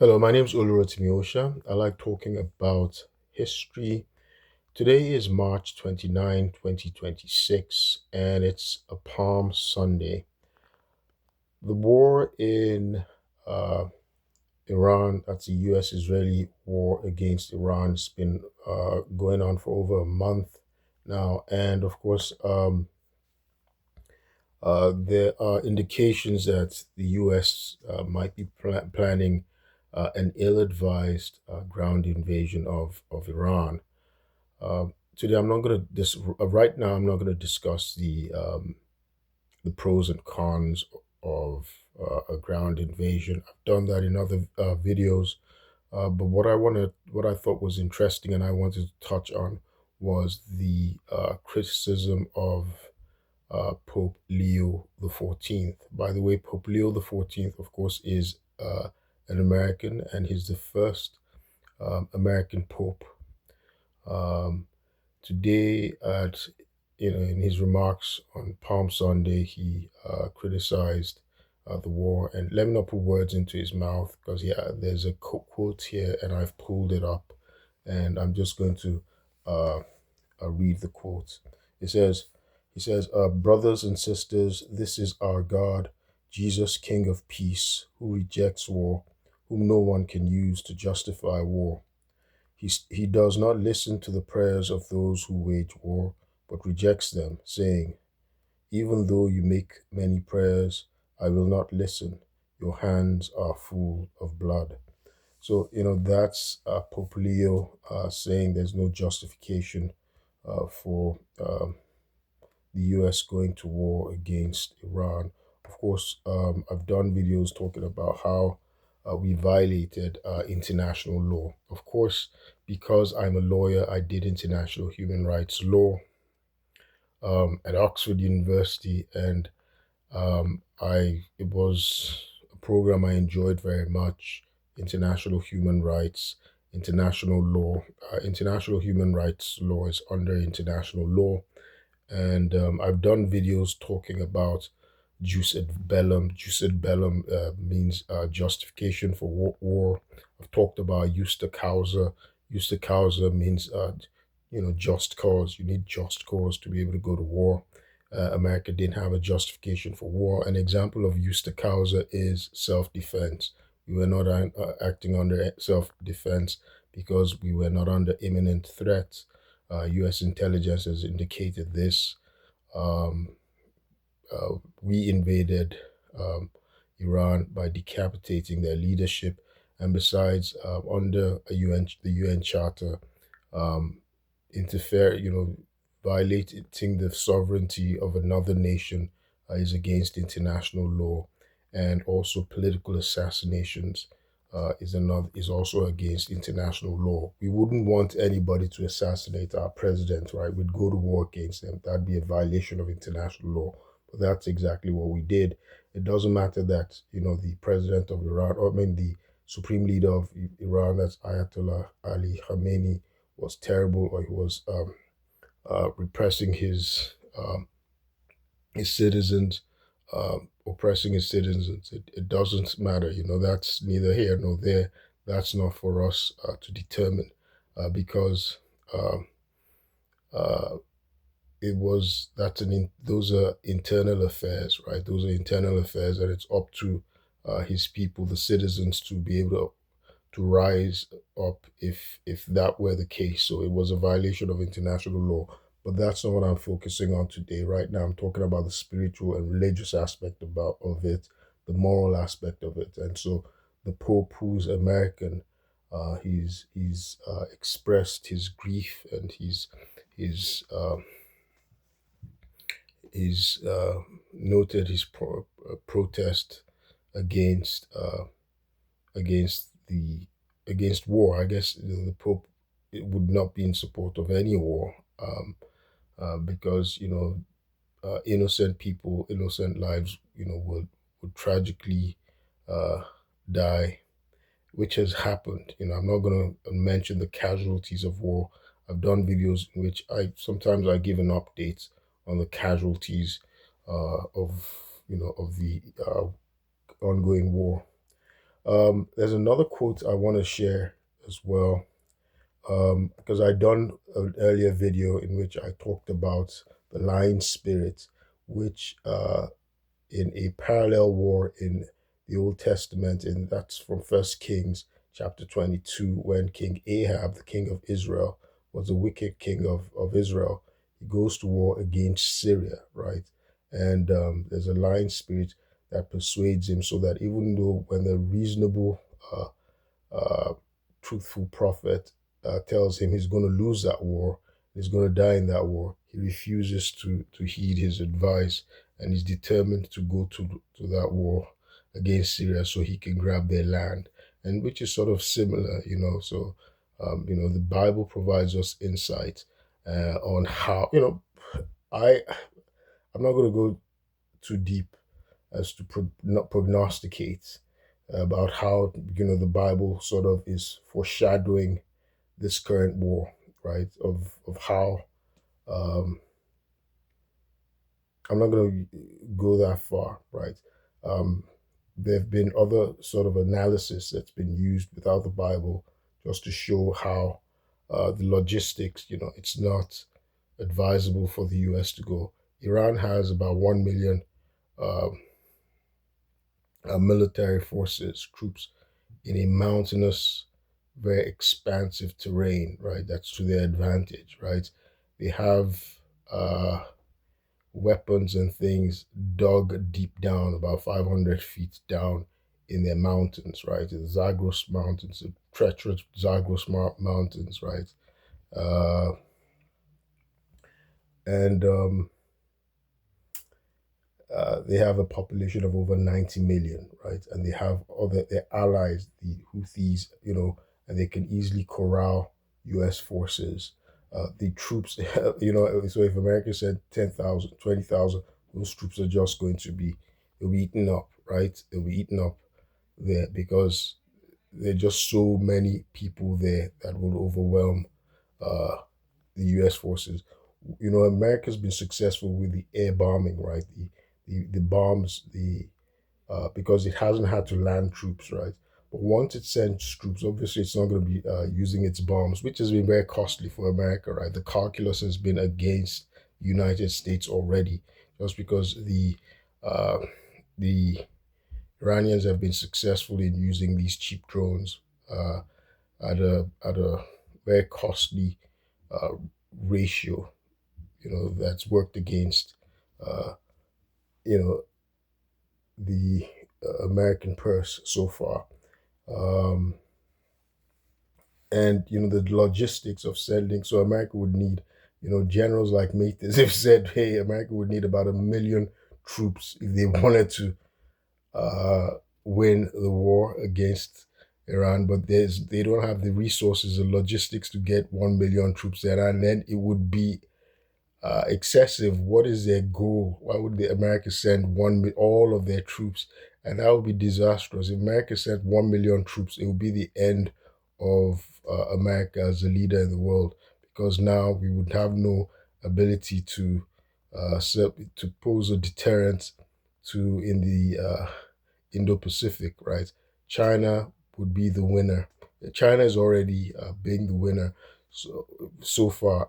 Hello, my name is Oluwatimiosha. I like talking about history. Today is March 29, 2026, and it's a Palm Sunday. The war in uh, Iran, that's the US Israeli war against Iran, has been going on for over a month now. And of course, there are indications that the US might be planning an ill advised ground invasion of Iran. Today, I'm not going to right now. I'm not going to discuss the pros and cons of a ground invasion. I've done that in other videos, but what I thought was interesting, and I wanted to touch on, was the criticism of Pope Leo the 14th. By the way, Pope Leo the 14th, of course, is an American, and he's the first American Pope. Um, Today, in his remarks on Palm Sunday, he criticized the war. And let me not put words into his mouth because there's a quote here, and I've pulled it up, and I'm just going to uh, read the quote. It says, "He says, brothers and sisters, this is our God, Jesus, King of peace, who rejects war, whom no one can use to justify war." He does not listen to the prayers of those who wage war, but rejects them, saying, "Even though you make many prayers, I will not listen. Your hands are full of blood." So, that's Pope Leo saying there's no justification for the US going to war against Iran. Of course, I've done videos talking about how we violated international law. Of course, because I'm a lawyer, I did international human rights law at Oxford University, and it was a program I enjoyed very much. International human rights, international law. International human rights law is under international law, and I've done videos talking about jus et bellum. Jus et bellum means justification for war. I've talked about justa causa. Justa causa means just cause. You need just cause to be able to go to war. America didn't have a justification for war. An example of justa causa is self-defense. We were not acting under self-defense because we were not under imminent threat. U.S. intelligence has indicated this. Um, we invaded um, Iran by decapitating their leadership, and besides, under the UN Charter, um, violating the sovereignty of another nation is against international law, and also political assassinations is also against international law. We wouldn't want anybody to assassinate our president, right? We'd go to war against them. That'd be a violation of international law. But that's exactly what we did. It doesn't matter that the president of Iran, or I mean the supreme leader of Iran, that's Ayatollah Ali Khamenei, was terrible, or he was repressing his citizens, oppressing his citizens. It doesn't matter. That's neither here nor there. That's not for us to determine because um, uh, those are internal affairs, right? Those are internal affairs, and it's up to his people, the citizens, to be able to rise up if that were the case. So it was a violation of international law. But that's not what I'm focusing on today. Right now, I'm talking about the spiritual and religious aspect of it, the moral aspect of it. And so the Pope, who's American, he's expressed his grief, and he's noted his protest against against the against war. I guess the Pope, it would not be in support of any war, because innocent people, innocent lives, would tragically uh, die, which has happened. I'm not going to mention the casualties of war. I've done videos in which I give an update on the casualties of the ongoing war. There's another quote I want to share as well, because I done an earlier video in which I talked about the lying spirit, which in a parallel war in the Old Testament, and that's from First Kings chapter 22, when King Ahab, the king of Israel, was a wicked king of Israel. He goes to war against Syria, right? And there's a lying spirit that persuades him, so that even though when the reasonable uh, uh, truthful prophet tells him he's going to lose that war, he's going to die in that war, he refuses to heed his advice, and he's determined to go to that war against Syria so he can grab their land, and which is sort of similar, you know. So, the Bible provides us insight on how, I I'm not going to go too deep as to not prognosticate about how the Bible sort of is foreshadowing this current war, right? Of how um, I'm not going to go that far, right? Um, there have been other sort of analysis that's been used without the Bible just to show how the logistics, it's not advisable for the U.S. to go. Iran has about 1 million um military forces, troops in a mountainous, very expansive terrain, right? That's to their advantage, right? They have uh, weapons and things dug deep down, about 500 feet down in their mountains, right? The Zagros Mountains, the treacherous Zagros Mountains, right? Uh, and they have a population of over 90 million, right? And they have other their allies, the Houthis, and they can easily corral U.S. forces. The troops, so if America said 10,000, 20,000, those troops are just going to they'll be eaten up, right? They'll be eaten up there because there are just so many people there that will overwhelm uh, the U.S. forces. America's been successful with the air bombing, right? The bombs, because it hasn't had to land troops, right? But once it sends troops, obviously it's not going to be using its bombs, which has been very costly for America, right? The calculus has been against the United States already, just because uh, the Iranians have been successful in using these cheap drones uh, at a very costly uh, ratio, that's worked against, uh, you know, the American purse so far. Um, and, the logistics of sending, so America would need, generals like Mathis have said, hey, America would need about 1 million troops if they wanted to uh, win the war against Iran, but they don't have the resources and logistics to get 1 million troops there, and then it would be excessive. What is their goal? Why would the America send all of their troops? And that would be disastrous. If America sent 1 million troops, it would be the end of America as a leader in the world, because now we would have no ability to pose a deterrent to in the Indo-Pacific, right? China would be the winner. China is already being the winner so far.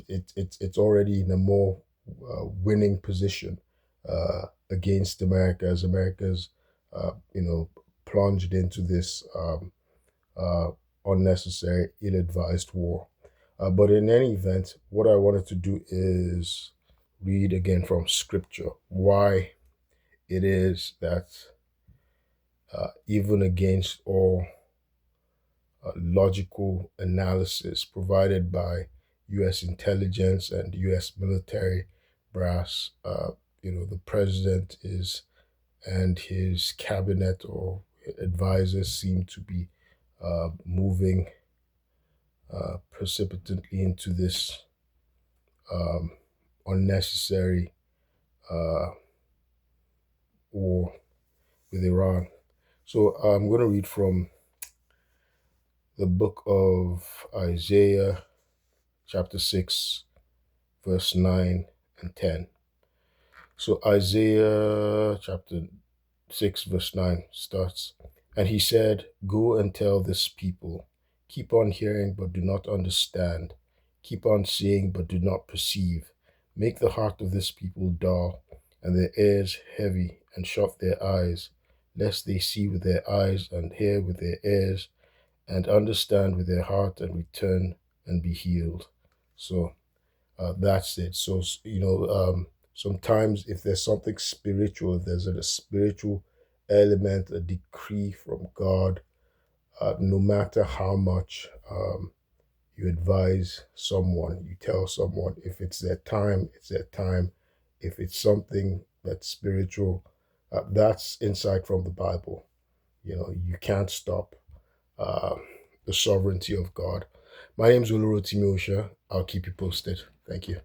It's already in a more winning position against America, as America's plunged into this uh, unnecessary, ill-advised war. But in any event, what I wanted to do is read again from Scripture why it is that even against all logical analysis provided by U.S. intelligence and U.S. military brass, the president is and his cabinet or advisors seem to be moving precipitately into this um, unnecessary uh, war with Iran. So I'm going to read from the book of Isaiah, chapter 6, verse 9 and 10. So Isaiah chapter 6, verse 9 starts. And he said, "Go and tell this people, keep on hearing but do not understand, keep on seeing but do not perceive. Make the heart of this people dull, and their ears heavy, and shut their eyes, lest they see with their eyes, and hear with their ears, and understand with their heart, and return and be healed." So that's it. So, sometimes if there's something spiritual, if there's a spiritual element, a decree from God, no matter how much you advise someone, you tell someone, if it's their time, it's their time. If it's something that's spiritual, that's insight from the Bible. You can't stop uh, the sovereignty of God. My name is Oluro Timosha. I'll keep you posted. Thank you.